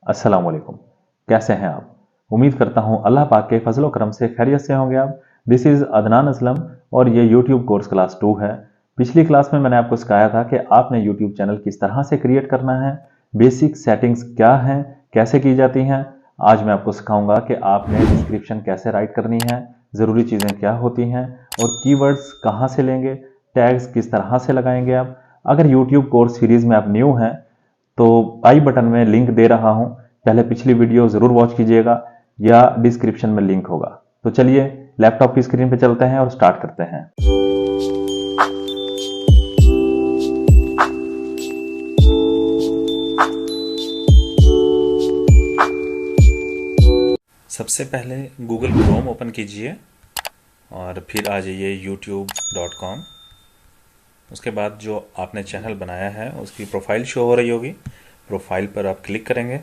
अस्सलाम वालेकुम। कैसे हैं आप? उम्मीद करता हूं अल्लाह पाक के फजलो करम से खैरियत से होंगे आप। दिस इज़ अदनान असलम और ये यूट्यूब कोर्स क्लास 2 है। पिछली क्लास में मैंने आपको सिखाया था कि आपने यूट्यूब चैनल किस तरह से क्रिएट करना है, बेसिक सेटिंग्स क्या हैं, कैसे की जाती हैं। आज मैं आपको सिखाऊंगा कि आपने डिस्क्रिप्शन कैसे राइट करनी है, ज़रूरी चीज़ें क्या होती हैं और कीवर्ड्स कहाँ से लेंगे, टैग्स किस तरह से लगाएंगे आप। अगर यूट्यूब कोर्स सीरीज़ में आप न्यू हैं तो आई बटन में लिंक दे रहा हूं, पहले पिछली वीडियो जरूर वॉच कीजिएगा या डिस्क्रिप्शन में लिंक होगा। तो चलिए लैपटॉप की स्क्रीन पे चलते हैं और स्टार्ट करते हैं। सबसे पहले गूगल क्रोम ओपन कीजिए और फिर आ जाइए youtube.com। उसके बाद जो आपने चैनल बनाया है उसकी प्रोफाइल शो हो रही होगी, प्रोफाइल पर आप क्लिक करेंगे,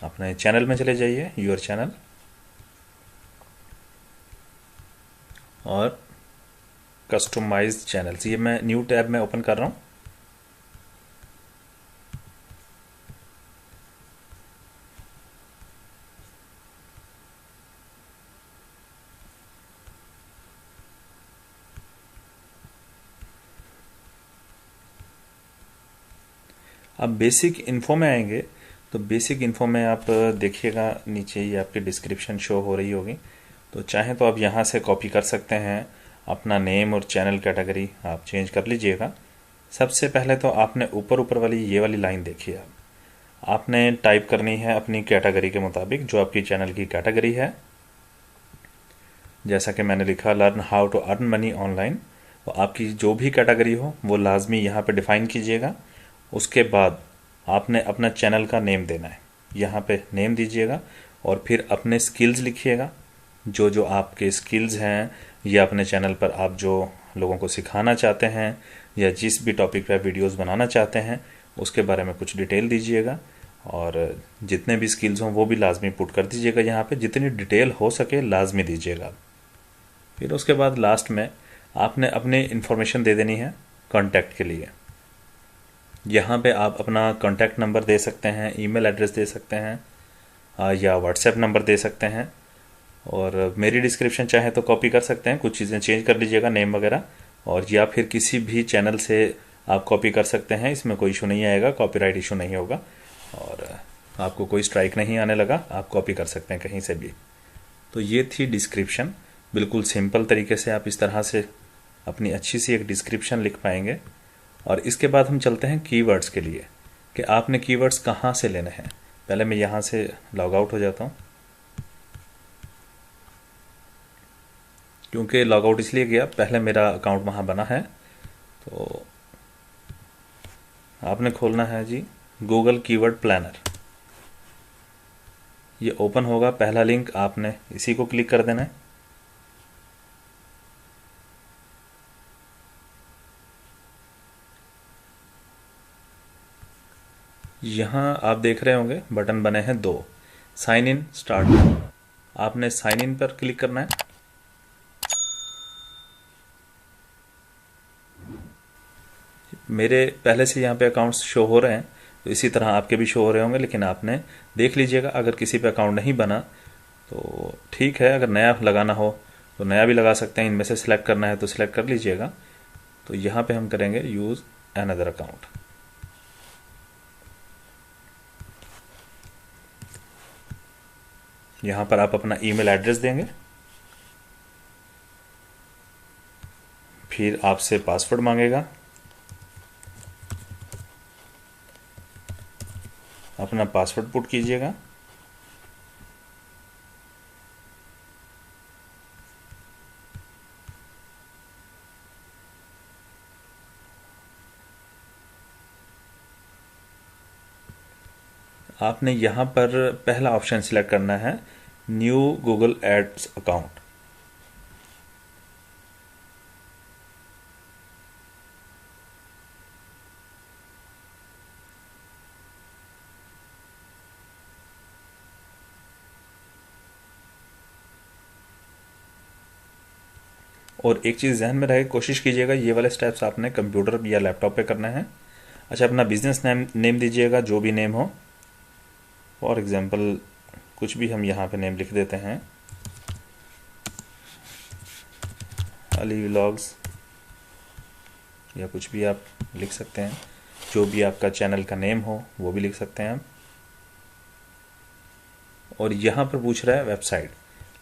अपने चैनल में चले जाइए, योर चैनल, और कस्टमाइज चैनल्स, ये मैं न्यू टैब में ओपन कर रहा हूँ। अब बेसिक इन्फो में आएंगे तो बेसिक इन्फो में आप देखिएगा नीचे ये आपकी डिस्क्रिप्शन शो हो रही होगी। तो चाहें तो आप यहाँ से कॉपी कर सकते हैं, अपना नेम और चैनल कैटेगरी आप चेंज कर लीजिएगा। सबसे पहले तो आपने ऊपर ऊपर वाली ये वाली लाइन देखिए, आपने टाइप करनी है अपनी कैटेगरी के मुताबिक, जो आपकी चैनल की कैटेगरी है। जैसा कि मैंने लिखा learn how to earn money online, तो आपकी जो भी कैटेगरी हो वो लाजमी यहाँ पे डिफाइन कीजिएगा। उसके बाद आपने अपना चैनल का नेम देना है, यहाँ पे नेम दीजिएगा और फिर अपने स्किल्स लिखिएगा। जो जो आपके स्किल्स हैं या अपने चैनल पर आप जो लोगों को सिखाना चाहते हैं या जिस भी टॉपिक पर वीडियोस बनाना चाहते हैं उसके बारे में कुछ डिटेल दीजिएगा। और जितने भी स्किल्स हों वो भी लाजमी पुट कर दीजिएगा, यहाँ पे जितनी डिटेल हो सके लाजमी दीजिएगा। फिर उसके बाद लास्ट में आपने अपनी इन्फॉर्मेशन दे देनी है कॉन्टैक्ट के लिए। यहाँ पे आप अपना कॉन्टैक्ट नंबर दे सकते हैं, ईमेल एड्रेस दे सकते हैं या व्हाट्सएप नंबर दे सकते हैं। और मेरी डिस्क्रिप्शन चाहे तो कॉपी कर सकते हैं, कुछ चीज़ें चेंज कर लीजिएगा, नेम वगैरह, और या फिर किसी भी चैनल से आप कॉपी कर सकते हैं। इसमें कोई इशू नहीं आएगा, कॉपीराइट इशू नहीं होगा और आपको कोई स्ट्राइक नहीं आने लगा, आप कॉपी कर सकते हैं कहीं से भी। तो ये थी डिस्क्रिप्शन, बिल्कुल सिंपल तरीके से आप इस तरह से अपनी अच्छी सी एक डिस्क्रिप्शन लिख पाएंगे। और इसके बाद हम चलते हैं कीवर्ड्स के लिए कि आपने कीवर्ड्स कहाँ से लेने हैं। पहले मैं यहाँ से लॉग आउट हो जाता हूँ, क्योंकि लॉग आउट इसलिए गया, पहले मेरा अकाउंट वहाँ बना है। तो आपने खोलना है जी गूगल कीवर्ड प्लानर, ये ओपन होगा, पहला लिंक आपने इसी को क्लिक कर देना है। यहाँ आप देख रहे होंगे बटन बने हैं दो, साइन इन, स्टार्ट। आपने साइन इन पर क्लिक करना है। मेरे पहले से यहाँ पे अकाउंट्स शो हो रहे हैं, तो इसी तरह आपके भी शो हो रहे होंगे, लेकिन आपने देख लीजिएगा अगर किसी पे अकाउंट नहीं बना तो ठीक है, अगर नया लगाना हो तो नया भी लगा सकते हैं, इनमें से सिलेक्ट करना है तो सिलेक्ट कर लीजिएगा। तो यहाँ पे हम करेंगे यूज़ अनदर अकाउंट। यहाँ पर आप अपना ईमेल एड्रेस देंगे, फिर आपसे पासवर्ड मांगेगा, अपना पासवर्ड पुट कीजिएगा। आपने यहाँ पर पहला ऑप्शन सिलेक्ट करना है, न्यू गूगल एड्स अकाउंट। और एक चीज़ ध्यान में रहे, कोशिश कीजिएगा ये वाले स्टेप्स आपने कंप्यूटर या लैपटॉप पे करना है। अच्छा, अपना बिजनेस नेम दीजिएगा, जो भी नेम हो। फॉर एग्ज़ाम्पल कुछ भी हम यहाँ पे नेम लिख देते हैं, अली व्लॉग्स, या कुछ भी आप लिख सकते हैं, जो भी आपका चैनल का नेम हो वो भी लिख सकते हैं आप। और यहाँ पर पूछ रहा है वेबसाइट,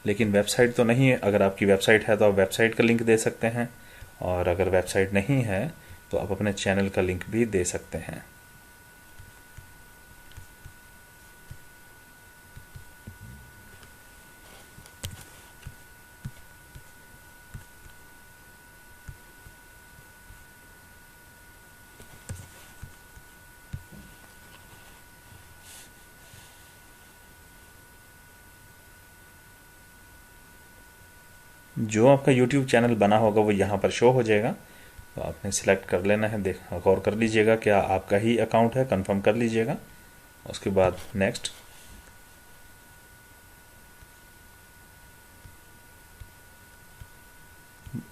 लेकिन वेबसाइट तो नहीं है। अगर आपकी वेबसाइट है तो आप वेबसाइट का लिंक दे सकते हैं, और अगर वेबसाइट नहीं है तो आप अपने चैनल का लिंक भी दे सकते हैं। जो आपका YouTube चैनल बना होगा वो यहाँ पर शो हो जाएगा, तो आपने सिलेक्ट कर लेना है। देख गौर कर लीजिएगा क्या आपका ही अकाउंट है, कंफर्म कर लीजिएगा। उसके बाद नेक्स्ट।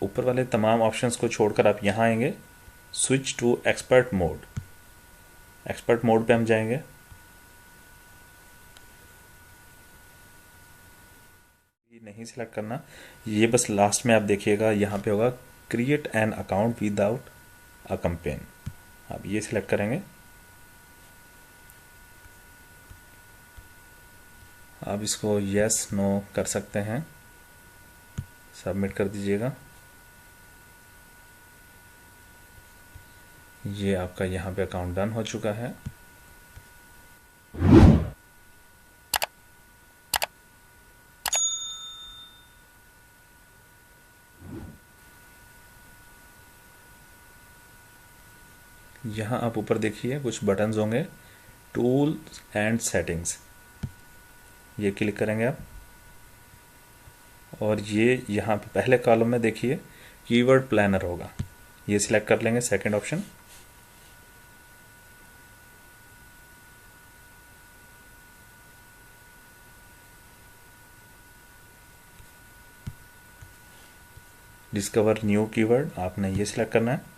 ऊपर वाले तमाम ऑप्शंस को छोड़कर आप यहाँ आएंगे, switch to expert mode. Expert mode पे हम जाएंगे। नहीं सिलेक्ट करना, ये बस लास्ट में आप देखिएगा यहाँ पे होगा create an account without a campaign, आप ये सिलेक्ट करेंगे। आप इसको यस नो कर सकते हैं, सबमिट कर दीजिएगा। ये आपका यहाँ पे अकाउंट डन हो चुका है। यहाँ आप ऊपर देखिए कुछ बटन्स होंगे, टूल्स एंड सेटिंग्स, ये क्लिक करेंगे आप। और ये यहाँ पे पहले कॉलम में देखिए कीवर्ड प्लानर होगा, ये सिलेक्ट कर लेंगे, second option. Discover new keyword, आपने ये सिलेक्ट करना है।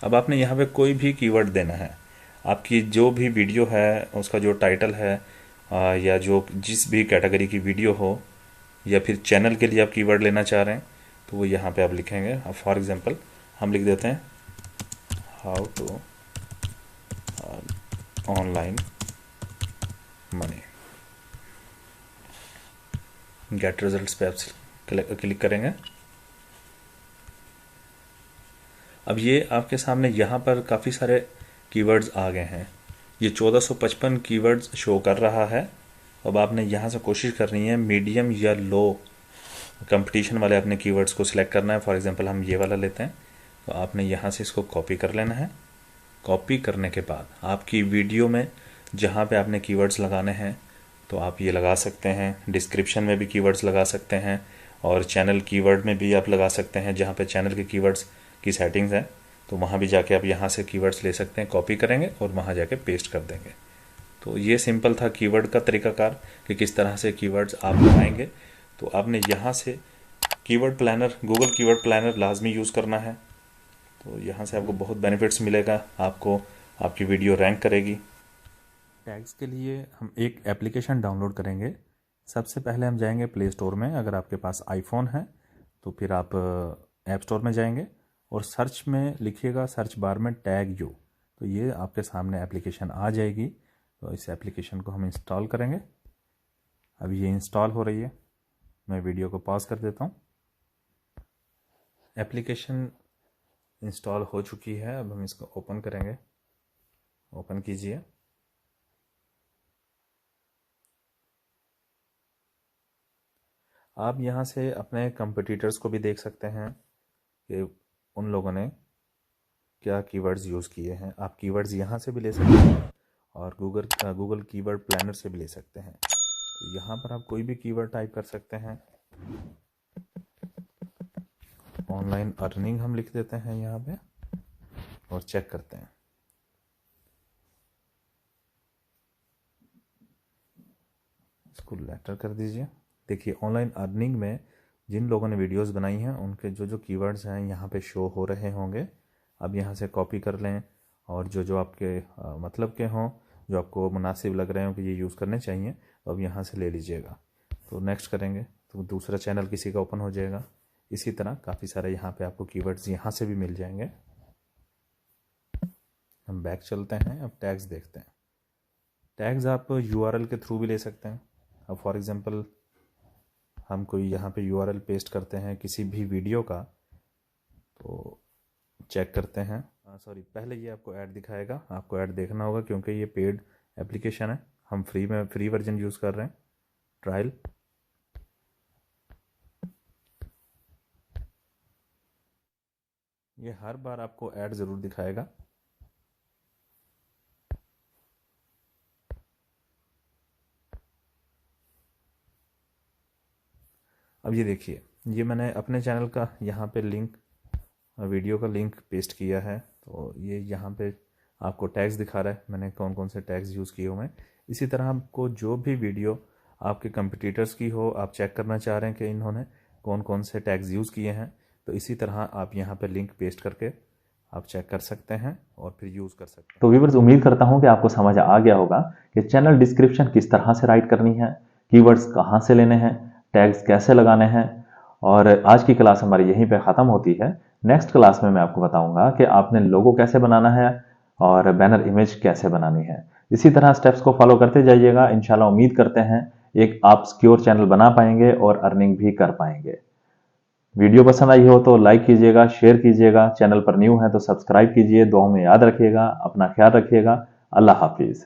अब आपने यहाँ पे कोई भी कीवर्ड देना है। आपकी जो भी वीडियो है उसका जो टाइटल है, या जो जिस भी कैटेगरी की वीडियो हो, या फिर चैनल के लिए आप कीवर्ड लेना चाह रहे हैं, तो वो यहाँ पे आप लिखेंगे। अब फॉर एग्जांपल हम लिख देते हैं how to online money, get results पे आप क्लिक करेंगे। अब ये आपके सामने यहाँ पर काफ़ी सारे कीवर्ड्स आ गए हैं। ये 1455 कीवर्ड्स शो कर रहा है। अब आपने यहाँ से कोशिश करनी है मीडियम या लो कंपटीशन वाले अपने कीवर्ड्स को सिलेक्ट करना है। फॉर एग्जांपल हम ये वाला लेते हैं, तो आपने यहाँ से इसको कॉपी कर लेना है। कॉपी करने के बाद आपकी वीडियो में जहाँ पे आपने कीवर्ड्स लगाने हैं तो आप ये लगा सकते हैं। डिस्क्रिप्शन में भी कीवर्ड्स लगा सकते हैं, और चैनल कीवर्ड में भी आप लगा सकते हैं। जहाँ पे चैनल के कीवर्ड्स की सेटिंग्स है तो वहाँ भी जाके आप यहाँ से कीवर्ड्स ले सकते हैं, कॉपी करेंगे और वहाँ जाके पेस्ट कर देंगे। तो ये सिंपल था कीवर्ड का तरीकाकार कि किस तरह से कीवर्ड्स आप लगाएंगे। तो आपने यहाँ से keyword planner, Google keyword planner लाजमी यूज़ करना है। तो यहाँ से आपको बहुत बेनिफिट्स मिलेगा, आपको आपकी वीडियो रैंक करेगी। टैग्स के लिए हम एक एप्लीकेशन डाउनलोड करेंगे। सबसे पहले हम जाएंगे प्ले स्टोर में। अगर आपके पास आईफोन है तो फिर आप ऐप स्टोर में जाएंगे और सर्च में लिखिएगा, सर्च बार में टैग यू, तो ये आपके सामने एप्लीकेशन आ जाएगी। तो इस एप्लीकेशन को हम इंस्टॉल करेंगे। अब ये इंस्टॉल हो रही है, मैं वीडियो को पॉज कर देता हूँ। एप्लीकेशन इंस्टॉल हो चुकी है। अब हम इसको ओपन करेंगे। ओपन कीजिए। आप यहाँ से अपने कंपटीटर्स को भी देख सकते हैं कि उन लोगों ने क्या कीवर्ड्स यूज़ किए हैं। आप कीवर्ड्स यहाँ से भी ले सकते हैं और गूगल कीवर्ड प्लानर से भी ले सकते हैं। तो यहाँ पर आप कोई भी कीवर्ड टाइप कर सकते हैं। ऑनलाइन अर्निंग हम लिख देते हैं यहाँ पे और चेक करते हैं। इसको लेटर कर दीजिए। देखिए ऑनलाइन अर्निंग में जिन लोगों ने वीडियोस बनाई हैं उनके जो जो कीवर्ड्स हैं यहाँ पे शो हो रहे होंगे। अब यहाँ से कॉपी कर लें और जो जो आपके मतलब के हों जो आपको मुनासिब लग रहे हो कि ये यूज़ करने चाहिए, तो अब यहाँ से ले लीजिएगा। तो नेक्स्ट करेंगे तो दूसरा चैनल किसी का ओपन हो जाएगा। इसी तरह काफ़ी सारे यहाँ पे आपको कीवर्ड्स यहाँ से भी मिल जाएंगे। हम बैक चलते हैं, अब टैग्स देखते हैं। टैग्स आप URL के थ्रू भी ले सकते हैं। अब फॉर एग्जांपल हम कोई यहाँ पे URL पेस्ट करते हैं किसी भी वीडियो का, तो चेक करते हैं। सॉरी, पहले ये आपको ऐड दिखाएगा, आपको ऐड देखना होगा क्योंकि ये पेड एप्लीकेशन है। हम फ्री वर्जन यूज़ कर रहे हैं, ट्रायल। ये हर बार आपको ऐड ज़रूर दिखाएगा। अब ये देखिए, ये मैंने अपने चैनल का यहाँ पे लिंक, वीडियो का लिंक पेस्ट किया है। तो ये यहाँ पे आपको टैग्स दिखा रहा है मैंने कौन कौन से टैग्स यूज़ किए हुए हैं। इसी तरह आपको जो भी वीडियो आपके कंपटीटर्स की हो, आप चेक करना चाह रहे हैं कि इन्होंने कौन कौन से टैग्स यूज़ किए हैं, तो इसी तरह आप यहाँ पे लिंक पेस्ट करके आप चेक कर सकते हैं और फिर यूज़ कर सकते हैं। तो व्यूअर्स, उम्मीद करता हूं कि आपको समझ आ गया होगा कि चैनल डिस्क्रिप्शन किस तरह से राइट करनी है, कीवर्ड्स कहां से लेने हैं, टैग्स कैसे लगाने हैं। और आज की क्लास हमारी यहीं पे ख़त्म होती है। नेक्स्ट क्लास में मैं आपको बताऊंगा कि आपने लोगो कैसे बनाना है और बैनर इमेज कैसे बनानी है। इसी तरह स्टेप्स को फॉलो करते जाइएगा। इंशाल्लाह उम्मीद करते हैं एक आप सिक्योर चैनल बना पाएंगे और अर्निंग भी कर पाएंगे। वीडियो पसंद आई हो तो लाइक कीजिएगा, शेयर कीजिएगा। चैनल पर न्यू है तो सब्सक्राइब कीजिए। दुआओं में याद रखिएगा, अपना ख्याल रखिएगा। अल्लाह हाफिज़।